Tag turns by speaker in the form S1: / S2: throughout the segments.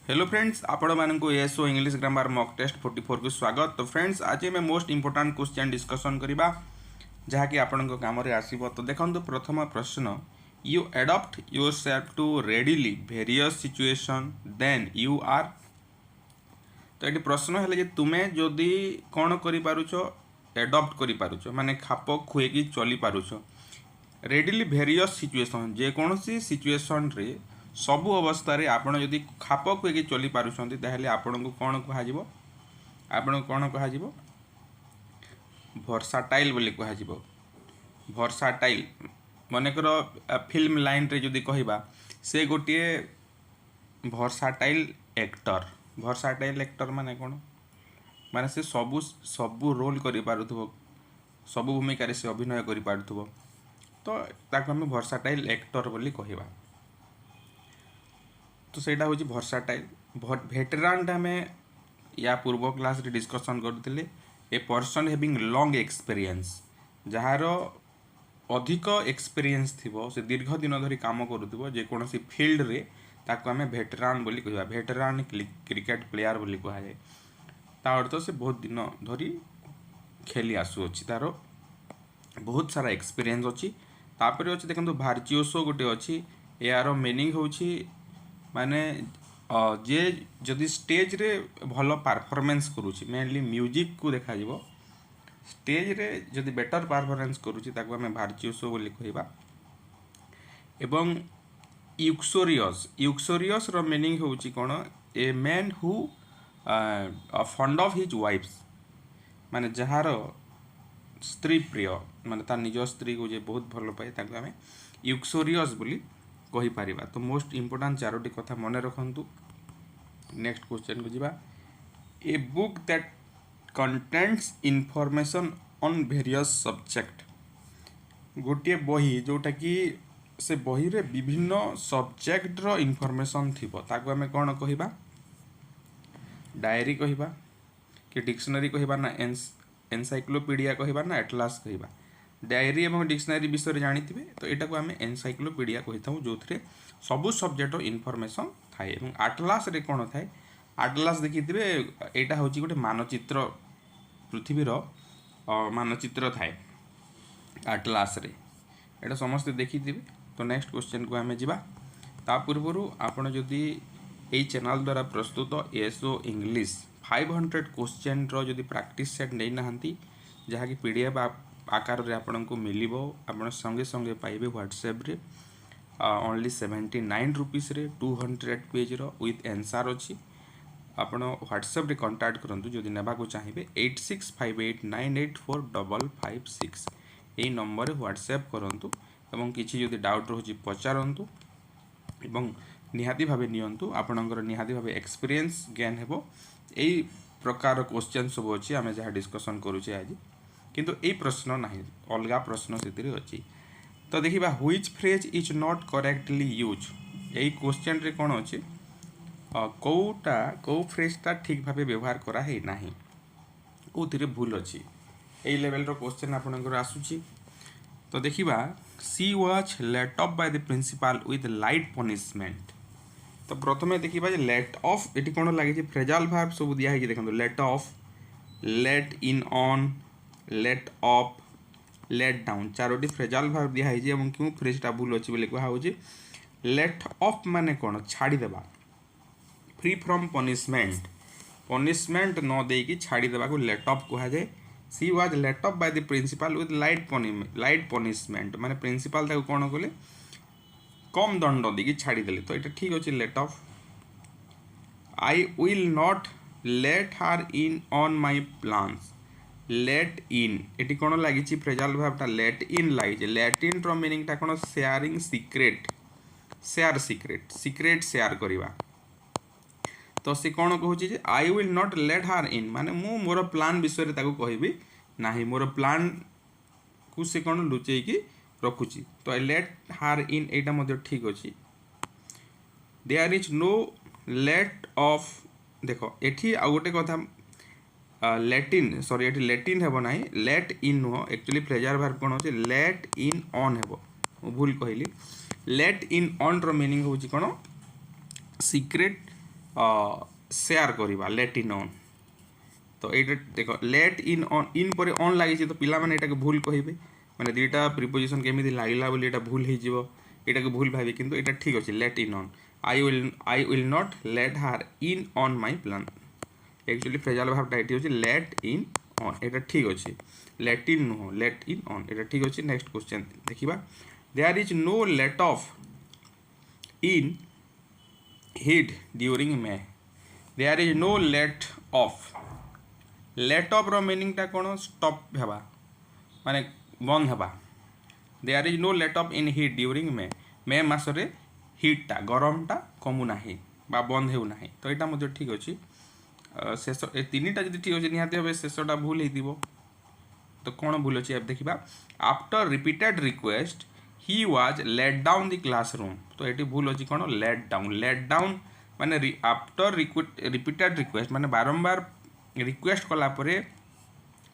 S1: Hello friends, आपण मानक एसओ इंग्लिश ग्रामर मॉक टेस्ट 44 को स्वागत। तो फ्रेंड्स, आज मैं मोस्ट इंपोर्टाट क्वेश्चन डिस्कसन करबा जहाँकि आपण काम आसो। तो देखो प्रथम प्रश्न, you adopt yourself to readily various situation then you are. तो ये प्रश्न है तुम्हें जदि कौन कर एडॉप्ट कर माने खाप खुएकी चली पारुछ रेडिली वेरियस सिचुएशन जेकोसी सिचुएशन रे सबु अवस्था रे आपण जदि खाप खुएकी चली पारुछंती ताहेले आपण को कौन कहाजिबो आपण कौन कहाजिबो वर्साटाइल बोली कहाजिबो। वर्साटाइल मनेकर फिल्म लाइन रे जदि कहबा से गोटे वर्साटाइल एक्टर। वर्साटाइल एक्टर माने कौन माने से सबु सबु रोल करि पारुथबो, सबु भूमिका से अभिनय करि पारुथबो, तो ताको हम वर्साटाइल एक्टर बोली कहबा। तो सेटा होची वर्साटाइल। वेटरान हमें या पूर्व क्लास रे डिस्कशन करथिले a person having long experience, जहार अधिक एक्सपीरियंस थिबो, से दीर्घ दिन धरी काम करूथिबो जे कोनोसी फील्ड रे, ताको हमें वेटरान बोली कहबा। वेटरान क्रिकेट प्लेयर बोली कहा जाए। ता अर्थ से बहुत दिन धरी खेली आसु अछि, तार बहुत सारा एक्सपीरियंस अछि। तापर अछि देखंतु भार्चियोसो गोटे अछि। यार मीनिंग होछि माने जे जदि स्टेज रे भल परफॉर्मेंस करूछि, मेनली म्यूजिक को देखा जिवो, स्टेज रे जदि बेटर परफॉर्मेंस करूछि ताको हमें भार्चियोसो बोली कहबा। एवं यूक्सोरियस, यूक्सोरियस रो मीनिंग होछि कोन a man who fond of his wife's, माने जहार स्त्री प्रिय माने तार निज स्त्री को जे बहुत भल पाए ताको हमें यूक्सोरियस बोली कही पारिबा। तो मोस्ट इंपोर्टेंट चारोटी कथा मन रखंतु। नेक्स्ट क्वेश्चन को जीवा। A book that contents information on various subject. गोटे बही जोटा कि से बही रे विभिन्न सब्जेक्ट रो इनफॉरमेशन थिबो ताको हमें कौन कहिबा? डायरी कहिबा कि डिक्शनरी कहिबा ना एनसाइक्लोपीडिया कहिबा ना एटलास कहिबा। डायरी एवं डिक्शनरी विषय जानिथिबे, तो एटा को आमे एनसाइक्लोपीडिया कहिथाउ जोथरे सबु सब्जेक्ट इनफॉरमेशन थाए। एवं एटलास रे कोन थाए? एटलास देखिथिबे एटा होची गोटे मानचित्र, पृथ्वीर मानचित्र थाए एटलास रे, एटा समस्त देखिथिबे। तो नेक्स्ट क्वेश्चन को आमे जिबा। ता पूर्वरु आपण जदि एई चैनल द्वारा प्रस्तुत एसओ इंग्लिश 500 क्वेश्चन रो जदि प्रैक्टिस सेट नै नाहंती, जहा कि पीडीएफ आकार रे आपन को मिलिबो, आपन संगे संगे पाइबे व्हाट्सएप रे ओनली 79 रुपीस रे 200 पेज रो विथ आंसर अछि। आपन व्हाट्सएप रे कांटेक्ट करंतु जदि नेबा को चाहिबे 8658984556 एई नंबर रे व्हाट्सएप करंतु एवं किछि जदि डाउट रहउछि पचारंतु एवं निहाती भाबे नियंतु। आपनकर निहाती भाबे एक्सपीरियंस गेन हेबो। एई प्रकार क्वेश्चन सब अछि आमे जहा डिस्कशन करूछि आज, किंतु ए प्रश्न नहीं, अलगा प्रश्न से अच्छी। तो देखिबा which phrase is not correctly use. यही क्वेश्चन रे कौन अच्छे कौटा कौ फ्रेजटा ठीक भाव व्यवहार करा है नहीं, कौथिरे भूल अच्छी, यही लेवल रो क्वेश्चन आपनकर आसुची। तो देखिबा she was let off by the principal with light punishment. तो प्रथमे देखिबा जे लेट ऑफ एटी कौन लगे फ्रेजाल भार्ब सब दिया है। देखो let off, let in on, let up, let down, चारोटी फ्रेजाल भार्ब दिया है। एवं क्यों फ्रेजटा भूल अच्छी बोले कहा होची लेट अप माने कौन छाड़ी देबा, फ्री फ्रॉम पनिशमेंट, पनिशमेंट न देकी छाड़ी देबा को लेट अप कहा जाए। She was let up by the principal with light punishment, माने प्रिंसिपल ताको कौन कले कम दंड देकी छाड़ी देले, तो এটা ठीक अछि let off. I will not let her in on my plans, let in एटी कौन लगी फ्रेजाल भावटा लेट इन लगी। लेट इन रो मीनिंग टा कौन sharing secret, share secret, secret share करवा। तो से कौन कहूँ I will not let her in माने मु मोर प्लान विषय ताको कहबी नाही, मोर प्लान को से कौन लुचेई की रखुची। तो लेट हार इन एटा मध्य ठीक अच्छी। There is no let off, देखो एठी आ गोटे कथा लेटिन, सॉरी एठी लेटिन हेबो नाही, लेट इन नुह, एक्चुअली फ्रेजर वर्ब कोन होचे लेट इन ऑन हेबो, भूल कहली। लेट इन ऑन रो मीनिंग होची कोन सीक्रेट शेयर करवा लेट इन ऑन। तो ये देख लेट इन ऑन इन पर ऑन लगी तो पिला माने एटा भूल कहिबे माने दुईटा प्रिपोजिशन केमिति लागला बोली एटा भूल होइजिवो एटा को भूल भाबी किंतु एटा ठीक अछि let in on I will not let her in on my plan actually phrasal भाबटा एटी होछि लेट इन ऑन एटा ठीक अछि let in no let in on एटा ठीक अछि। नेक्स्ट क्वेश्चन देखिबा there is no let off in heat during May there is no let off let off रो मीनिंगटा कोन स्टॉप हेबा माने बंद हेबा there is no let off in heat during मे मासरे हीटटा गरमटा कमु नाही बा बंद हेउ नाही तो एटा मते ठीक अछि। शेष ए तीनटा जदि ठीक अछि निहाती होबे शेषटा भूल हेतिबो तो कोन भूल अछि अब देखिबा after repeated request he was let down the classroom तो एटी भूल अछि कोन लेट डाउन माने आफ्टर रिपीटेड रिक्वेस्ट माने बारंबार रिक्वेस्ट कला परे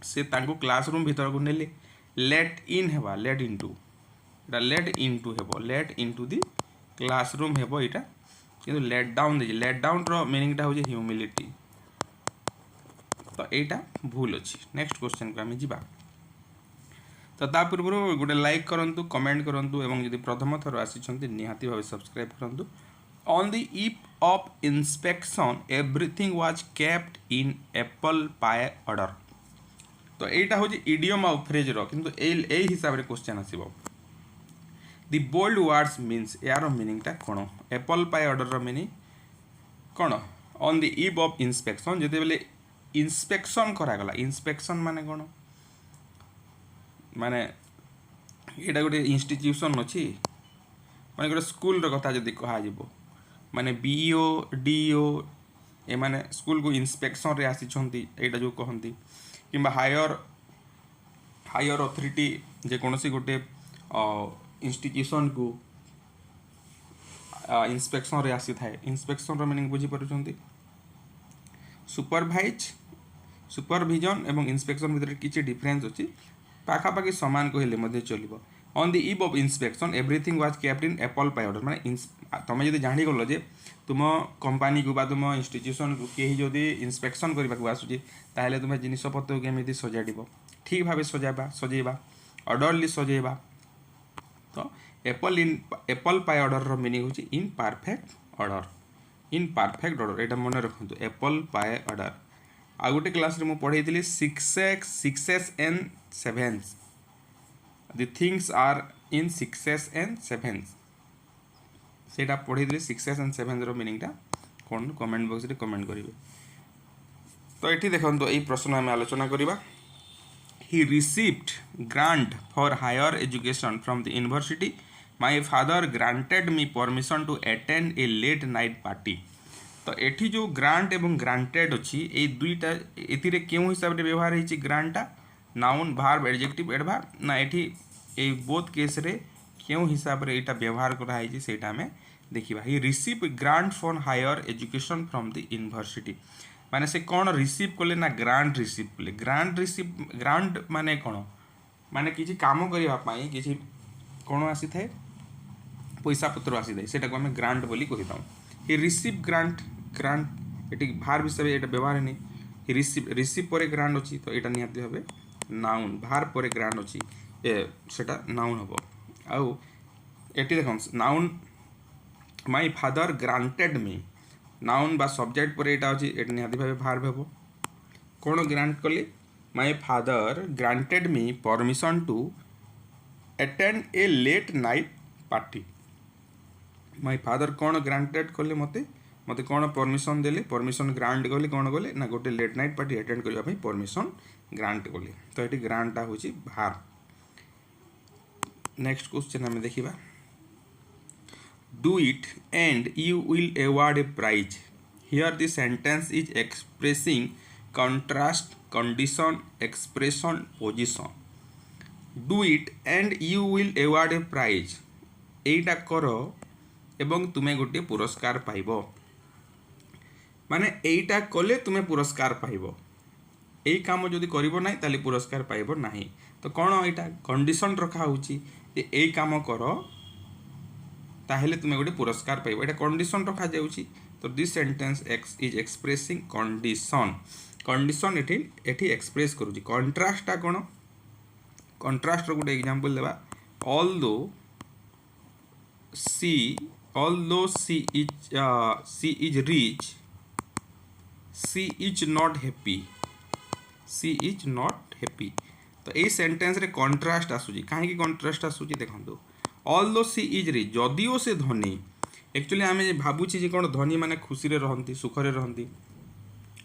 S1: से तांको क्लासरूम भीतर को नेले लेट इन हेबा लेट इनटू एटा लेट इनटू हेबो लेट इनटू द क्लासरूम हेबो एटा किंतु लेट डाउन रो मीनिंग टा हो जे ह्यूमिलिटी तो एटा भूल अछि। नेक्स्ट क्वेश्चन को हम जिबा तो ता पूर्व गोटे लाइक करंतु कमेंट करंतु एवं यदि प्रथम थर आसी छंती निहाती भाव सब्सक्राइब करंतु। On the eve of inspection, everything was kept in apple pie order. तो एटा हो इडियम और फ्रेज रो किंतु ए हिसाब रे क्वेश्चन आसीबो द बोल्ड वर्ड्स मीन्स यार मीनिंग टा कोन एप्पल पाई ऑर्डर रो मीनिंग कोन on the eve of inspection जते बेले इंस्पेक्शन करा गला इंस्पेक्शन माने कोन माने एटा गोटे इंस्टीट्यूशन अछि माने गोटे स्कूल रो कथा जदी कहा जिवो माने बीओ डीओ ए माने स्कूल को इंस्पेक्शन रे आसी छंती एटा जो कहंती किंबा हायर अथॉरिटी जे कोनोसी गोटे इंस्टीट्यूशन को इंस्पेक्शन रे आसी थाए इंस्पेक्शन रो मीनिंग बुझी परुछंती सुपरविजन एवं इंस्पेक्शन भितर किछि डिफरेंस अछि पाखा पाखी समान कहले मध्ये चलिबो। On the eve of inspection everything was kept in apple pie order माने तुम जदि जानी गलो जे तुम कंपनी को बा तुम इंस्टीट्यूशन को केही जदि इंस्पेक्शन करबा को आसुची ताहेले तुम जिनिस पत्र केमिति सजाडिबो ठीक भाबे सजेबा ऑर्डरली सजेबा तो एप्पल पाई ऑर्डर रो मीनिंग होची इन परफेक्ट ऑर्डर एटा मन रखंतु एप्पल पाई ऑर्डर आ गोटे क्लास रे मु पढैतिली 6s and 7s the things are in 6s and 7s सेटा पढैतिली 6s and 7s row meaning टा कोन कमेंट बॉक्स रे कमेंट करिवे। तो एठी देखंतु एई प्रश्न हम आलोचना करिबा he received grant for higher education from the university my father granted me permission to attend a late night party तो एठी जो ग्रांट एवं ग्रांटेड अछि ए दुईटा एथिरे केउ हिसाब रे व्यवहार हिची grata noun verb adjective adverb ना एठी ए बोथ केस रे केउ हिसाब रे एटा व्यवहार करा हिची सेटा में देखिबा he receive grant for higher education from the university माने से कोन रिसीव करले ना ग्रांट रिसीव करले ग्रांट माने कोन माने किछि काम करिबा पई किछि कोन आसी थाए पैसा पत्र आसी थाए सेटा को हम ग्रांट बोली कहिताउ ही रिसीव ग्रांट एटी भार्ब हिसाब एटा व्यवहार नै ही रिसीव परे ग्रांट अछि तो एटा निहाती होबे नाउन भार्ब परे ग्रांट अछि ए सेटा नाउन हबो आउ एटी देखम noun my father granted me noun बा सब्जेक्ट पर एटा अछि एटा निहाती भाबे भार्ब हेबो कोन ग्रांट करले my father granted me permission to attend a late night party my father कोन ग्रांटेड करले मते कोन परमिशन देले परमिशन ग्रांट करले कोन गले ना गोटे लेट नाइट पार्टी अटेंड करबा पई परमिशन ग्रांट करले तो एटी ग्रांटा होची भार। नेक्स्ट क्वेश्चन हम देखिबा do it and you will award a prize here the sentence is expressing contrast condition expression position do it and you will award a prize एटा करो एवं तुमे गोटे पुरस्कार पाइबो माने एटा कले तुमे पुरस्कार पाइबो एई काम जदि करिवो नाही ताले पुरस्कार पाइबो नाही तो कोन एटा कंडीशन रखा होची जे एई काम करो ताहेले तुमे गोटे पुरस्कार पाइबो एटा कंडीशन रखा जाउची तो this sentence x is expressing condition condition एठी एठी एक्सप्रेस करूची कंट्रास्टटा कोन कंट्रास्ट रो गोटे एग्जांपल देबा although she is rich she is not happy she is not happy तो ये सेंटेंस रे कंट्रास्ट आसुची काहे की कंट्रास्ट आसुची देखंतु although she is rich जदिओ से धनी एक्चुअली आमे भाबुची जे कोन धनी माने खुशी रे रहंती सुख रे रहंती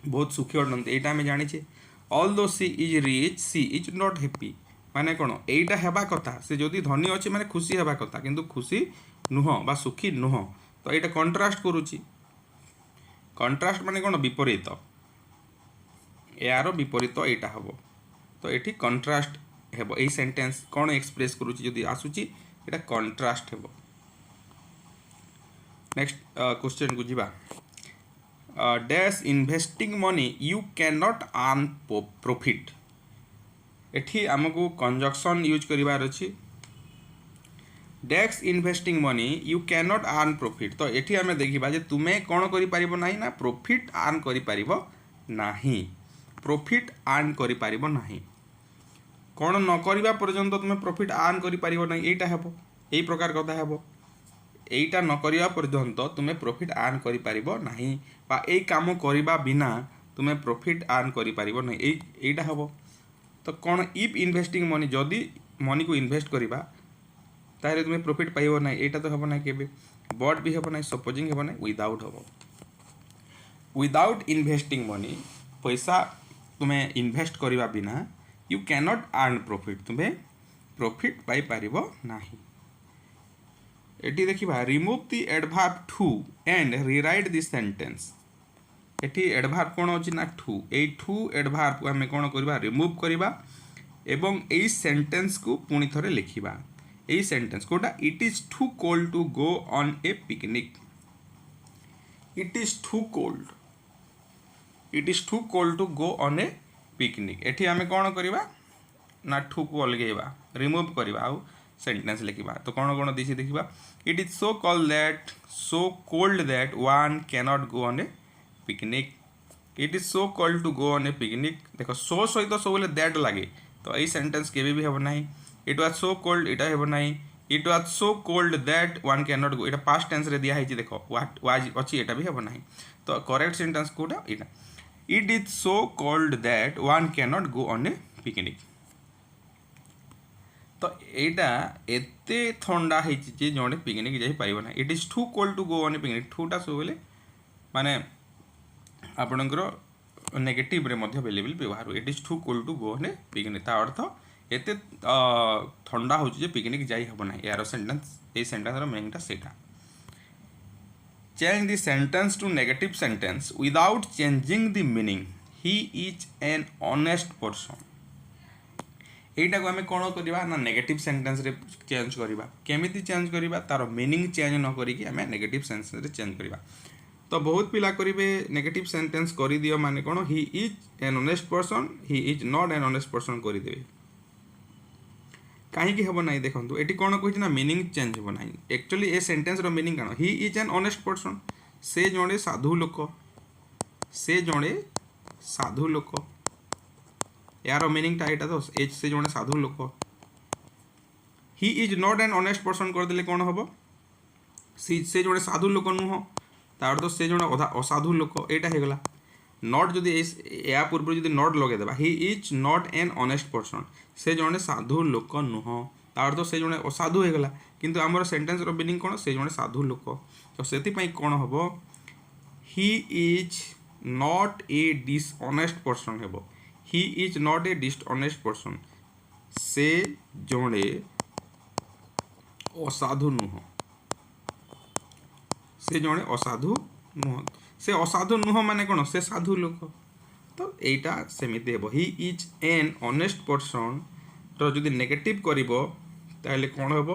S1: बहुत सुखी अटंती एटा आमे जानि छे although she is rich she is not happy माने कोन एटा हेबा कथा से जदि धनी अछि माने खुशी हेबा कथा किंतु खुशी नुह बा सुखी नुह तो एटा कंट्रास्ट करूची कंट्रास्ट माने कोन विपरीत यार विपरीत एटा हबो तो एठी कंट्रास्ट हेबो ए सेंटेंस कोन एक्सप्रेस करूची जदि आसुची एटा कंट्रास्ट हेबो नेक्स्ट क्वेश्चन को जिबा dash investing money you can not earn profit एठी हमको कंजक्शन यूज करिवार अछि dash investing money you can not earn profit तो एठी हमें देखिबा जे तुमे कोन करि परिबो नाही ना प्रॉफिट अर्न करि परिबो नाही प्रॉफिट अर्न करि परिबो नाही कोन न करिबा पर्यंत तुमे प्रॉफिट अर्न करि परिबो नाही एटा हेबो एई प्रकार कथा हेबो एटा न करिबा पर्यंत तुमे प्रॉफिट अर्न करि परिबो नाही बा एई काम करिबा बिना तुमे प्रॉफिट अर्न करि परिबो नाही एटा हेबो तो कौन इफ इन्वेस्टिंग मनी जदि मनी को इन्वेस्ट करिबा तारे तुम्हें प्रॉफिट पाइबो ना एटा तो हबो ना केबे बट भी हबो ना सपोजिंग हबो ना विदाउट हबो विदाउट इन्वेस्टिंग मनी पैसा तुम्हें इन्वेस्ट करिबा बिना you can not earn profit तुम्हें प्रॉफिट पाई पारिबो नाही एटी देखिबा remove the adverb too and rewrite the sentence एटी एडवर्ब कोन अछि ना टू ए टू एडवर्ब को हमें कोन करबा रिमूव करबा एवं ए सेंटेंस को पुनी थरे लिखिबा ए सेंटेंस कोटा it is too cold to go on a picnic it is too cold to go on a picnic एठी हमें कोन करबा ना टू को अलगेबा रिमूव करबा आ सेंटेंस लिखिबा तो कोन कोन दिसी देखिबा it is so cold that one can not go on a picnic it is so cold to go on a picnic देखो सो सहित सब दैट लगे तो यही सेंटेंस केबे भी हेबो नाही इट वाज सो कोल्ड इटा हेबो नाही it was so cold that one can not गो इटा पास्ट टेंस रे दिया है देखो व्हाट वाज अछि एटा भी हेबो नाही तो करेक्ट सेंटेंस कोटा इटा it is so cold that one can not go on a picnic तो एटा एते ठंडा है जे जणे पिकनिक जाई पाइबो ना it is too cold to go on a picnic too टा सो बोले माने आपणकर नेगेटिव रे मध्य अवेलेबल व्यवहार it is too cold to go on a picnic ता अर्थ एते ठंडा हो जे पिकनिक जाई हबो ना यार सेंटेंस ए सेंटेंस रो मीनिंग ता सेटा change the sentence to negative sentence without changing the meaning he is an honest person एटा को हमें कोन करबा ना नेगेटिव सेंटेंस रे चेंज करबा केमिति चेंज करबा तार मीनिंग चेंज न करी कि हमें नेगेटिव सेंटेंस रे चेंज करबा तो बहुत पिला करिवे नेगेटिव सेंटेंस करि दियो माने कोन he is an honest person he is not an honest person करि देबे काहे कि हबो नाही देखंतु एटी कोन कहि ना मीनिंग चेंज हबो नाही एक्चुअली ए सेंटेंस रो मीनिंग कानो he is an honest person से जणे साधु लोक यार मीनिंग टा एटा तो एच से जणे साधु लोक ही is not an honest person कर देले कोन हबो से जणे साधु लोक नुह तार तो से जण असाधु लोक एटा हे गला नॉट जदि या पूर्व जदि नॉट लगे देबा ही is not an honest person से जणे साधु लोक नुह तार तो से जणे असाधु हे गला किंतु हमर सेंटेंस रो मीनिंग कोन से जणे साधु लोक तो सेति पई कोन हबो he is not a dishonest person हेबो he is not a dishonest person से जणे असाधु नुह से जणे असाधु नुह से असाधु नुह माने कोन से साधु लोक तो एटा सेमिते हेबो he is an honest person तो जदि नेगेटिव करिवो ताले कोन हेबो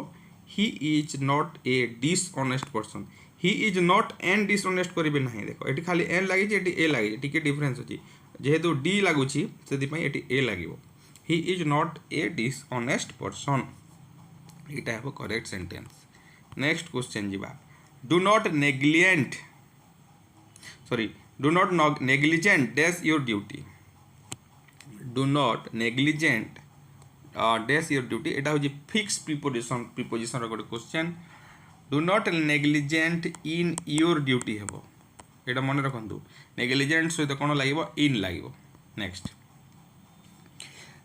S1: he is not a dishonest person he is not N dishonest करिवे नाही देखो एटी खाली एन लागि जे एटी ए लागि टिके डिफरेंस अछि जेहेतु डी लागुछि सेति पई एटी ए लागिवो he is not a dishonest person एटा हेबो करेक्ट सेंटेंस नेक्स्ट क्वेश्चन जिबा do not negligent sorry do not negligent dash your duty, do not negligent dash your duty, एटा हो फिक्स प्रिपोजिशन रो गोटे क्वेश्चन। Do not negligent in your duty हेबो, एटा मन रखंतु नेग्लिजेंट सहित कोन लागिवो इन लागिवो। Next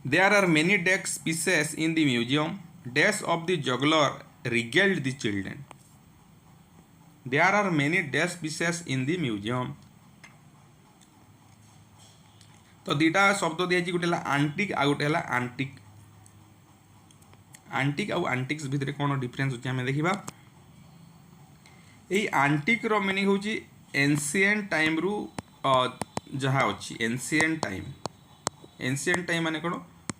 S1: there are many deck species in the museum dash of the juggler regaled the children, there are many dash species in the museum. तो दीटा शब्द दिया गोटे आंटिक आ गोटे आंटिक, आंटिक आउ आंटिक्स भितर कौन डिफरेंस होची हमें देखिबा। एई आंटिक रो मीनिंग होची एंशिएंट टाइम रु जहा अछि एंशिएंट टाइम, एंशिएंट टाइम माने कोन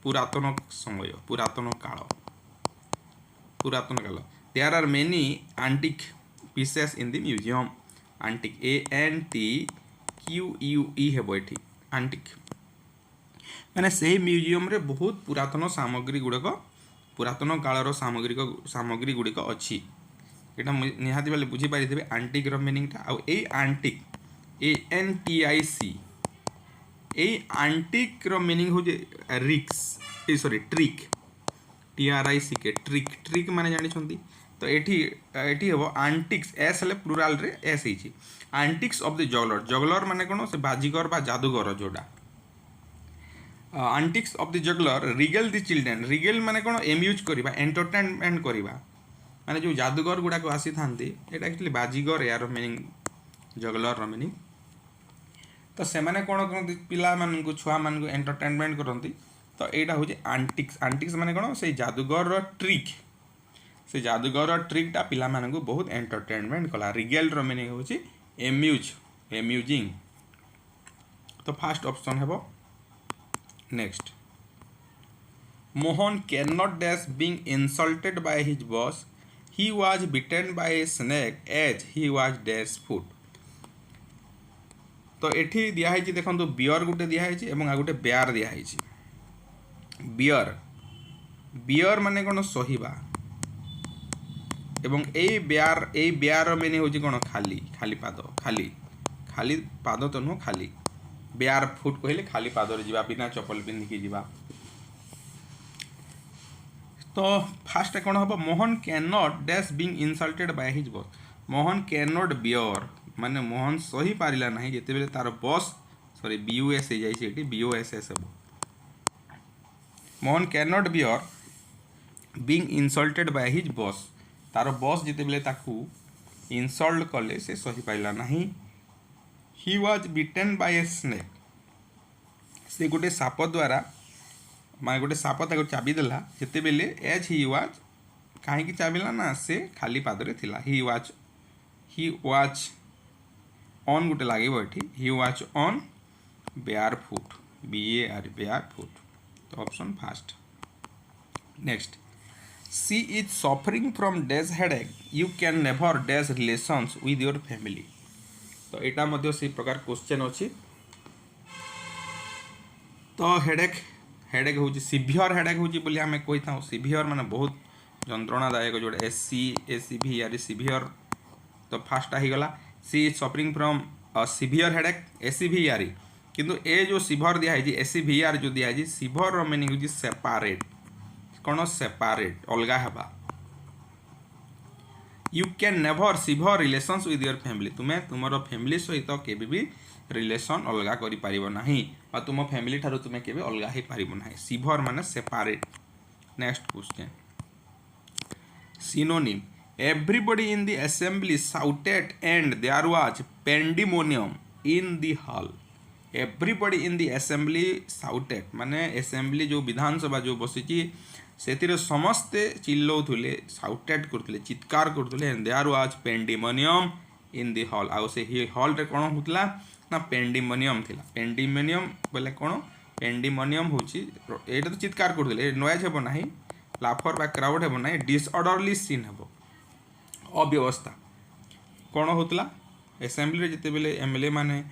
S1: पुरातन समय, पुरातन काल, पुरातन काल। There are many antique pieces in the museum, antique ANTQUE हेबो एठी आंटिक माने से म्यूजियम रे बहुत पुरातन सामग्री गुड़क, पुरातन कालर सामग्री गुड़िक अच्छी, यहाँ निहाती बेले बुझीपारे आंटिक मीनिंगटा। आउ ए आंटिक ANTIC ए आंटिक मीनिंग हो tricks sorry trick TRICK trick, trick माने जानी तो एठी हेबो आंटिक्स एस हेले प्लुराल रे एस हिची antics of the juggler, juggler माने कोन से बाजीगर बा जादूगर जोड़ा। Antics of the juggler regale the children, regale माने कोन एम्यूज करबा एंटरटेनमेंट करबा माने जो जादूगर गुडा को आसी थांती एटा एक्चुअली बाजीगर यार मीनिंग जगलर रो मीनिंग। तो से माने कोन करंती पिला मान को छुआ मान को एंटरटेनमेंट करंती, तो एटा होची आंटिक्स, आंटिक्स माने कोन से जादूगर रो ट्रिक, से जादूगर रो ट्रिकटा पिला मान को बहुत एंटरटेनमेंट कला। रिगेल रो मीनिंग होची एम्यूज, एम्यूजिंग। तो फर्स्ट ऑप्शन हेबो। Next Mohan can not dash being insulted by his boss, he was bitten by a snake as he was dash foot। तो एठी दिया है देखो बियर गुटे दिया है एवं आ गुटे बेयर दिया है। बियर, बियर माने कोन सहिबा एवं ए बेयर मीनिंग होची कोन खाली, खाली पाद, खाली खाली पाद तो नुह खाली, बेयर फुट कहले खाली पाद रे जिबा बिना चप्पल पिंधि की जिबा। तो फास्ट कौन हम Mohan can not dash being insulted by his boss, Mohan can not bear माने मोहन सही पारिला नहीं जेते बेले तार बॉस सॉरी BUS हो जाई सेठी BOSS हेबो। Mohan can not bear being insulted by his boss, तार बॉस जेते बेले ताकू इंसल्ट कले से सही पारिला नहीं। He was bitten by a snake, से गोटे साप द्वारा माने गोटे साप ताको चाबी देला जेते बेले एज ही वाज कहीं चाबिला ना से खाली पादरे थिला। ही वाज ऑन गोटे लगे ये he was on bare foot, BAR bare foot. तो option first. Next she is suffering from dash headache, you can never dash relations with your family. तो यहाँ मध्य से प्रकार क्वेश्चन अच्छी। तो हेडेक, हेडेक हूँ सीभियर हेडेक हूँ बोली आम कही था, सीभियर माने बहुत जंत्रणादायक जोड़ा SCVR सीभियर। तो फास्ट गला she is suffering from severe headache SCVR, किंतु ए जो सीभर दिखाई SCVR जो दिखाई सीभर मीनिंग हूँ सेपारेट, कौन सेपारेट अलगा हेबा। You can never sever relations with your family, तुम्हें तुमर फैमिली सहित केबे भी रिलेशन अलगा करि पारिबो नाही और तुम फैमिली ठारो तुम्हें केबे अलगा ही पारिबो नाही। सीभर माने separate. Next question synonym everybody in the assembly shouted and there was pandemonium in the hall. Everybody in the assembly shouted माने असेंबली जो विधानसभा जो बसिची से समस्ते चिल्लौले शाउटेड करते चित्कार करते and there was pandemonium in the hall. आउ से हॉल रे कौन होता ना पेंडिमोनियम थिला। पेंडिमोनियम बोले कौन पेंडिमोनियम होची एटा तो चित्कार करते नॉइज हेबो नाही, लाफर बा क्राउड हेबो नाही, डिसऑर्डरली सीन हेबो, अव्यवस्था कौन होता असेंबली जिते बेले MLA माने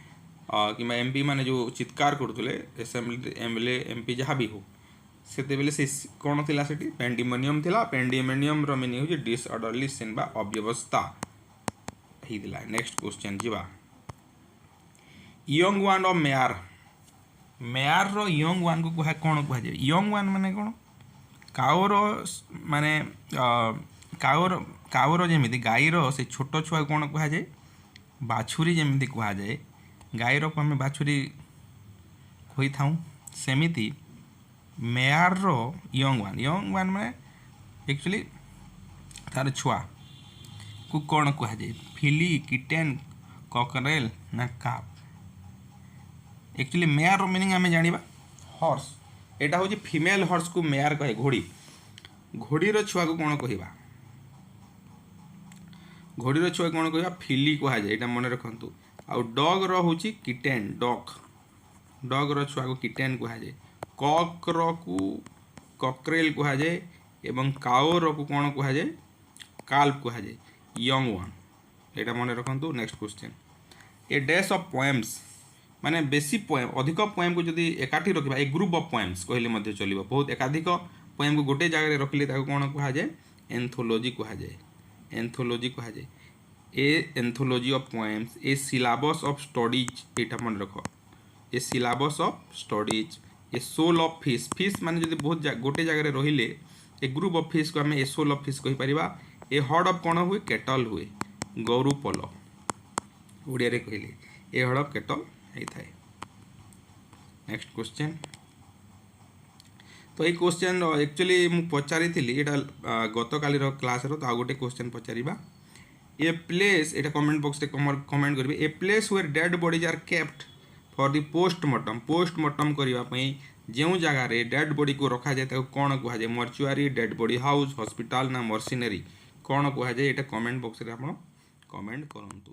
S1: कि MP माने जो चित्कार करते असेंबली MLA MP जहाँ भी हो से बेले से कौन थिला सेठी पेंडिमोनियम थिला। पेंडिमोनियम रो मीनिंग हो डिसऑर्डरली सीन बा अव्यवस्था ही दिला। नेक्स्ट क्वेश्चन जीवा young one of mare mare रो यंग वन को कह कौन कह जाए यंग वन माने कौन काउर माने काउर काउर जमी गाईर से छोट छुआ कौन कह जाए बाछुरी जमी कह जाए गाईर को आम बाछुरी कही था सेमिति मेयर रो यंग वन माने एक्चुअली तार छुआ को कौन कह जाए फिली किटेन कॉकरेल ना काप एक्चुअली मेयर मीनिंग आम जाना हॉर्स एटा हूँ फीमेल हॉर्स को मेयर कहे घोड़ी घोड़ीर छुआ को कौन कहवा घोड़ीर छुआ कौन कहवा फिली कह जाए मन रखु आउ डग रोचे किटेन डग रुआ को किटेन कह जाए कॉक को कॉकरेल कह जाए एवं काओर को कौन कह जाए काल्प कह जाए यंग वन एटा मन रखु next question A dash of poems माने बेसी पोएम अधिक पोएम को जदि एकाठी रखा ए ग्रुप ऑफ पोएम्स कहले चलो बहुत एकाधिक पोएम को गोटे जगह रखिले कौन कह जाए एंथोलॉजी कह जाए एंथोलॉजी कह जाए a anthology of poems a syllabus of studies एटा मन रख a syllabus of studies a shoal of fish fish माने जदि बहुत गोटे जगह रहिले ए ग्रुप ऑफ फिश को आम ए सोल ऑफ फिश कहि परिबा ए हर्ड ऑफ कौन हुए केटल हुए गौरू पल ओडिया रे कहले ए हर्ड ऑफ केटल होता है नेक्स्ट क्वेश्चन तो ये क्वेश्चन एक्चुअली मु पचारि गत काली क्लास रो तो आ गोटे क्वेश्चन पचारिबा ए प्लेस एटा कमेंट बॉक्स रे कमेंट करिवे a place where dead bodies are kept for the postmortem करबा पई जो जगह रे डेड बॉडी को रखा जाए ताको कौन कह जाए मर्चुआरी डेड बॉडी हाउस हॉस्पिटल ना मर्सिनरी कौन कह जाए एटा कमेंट बॉक्स रे आपण कमेंट करंतु।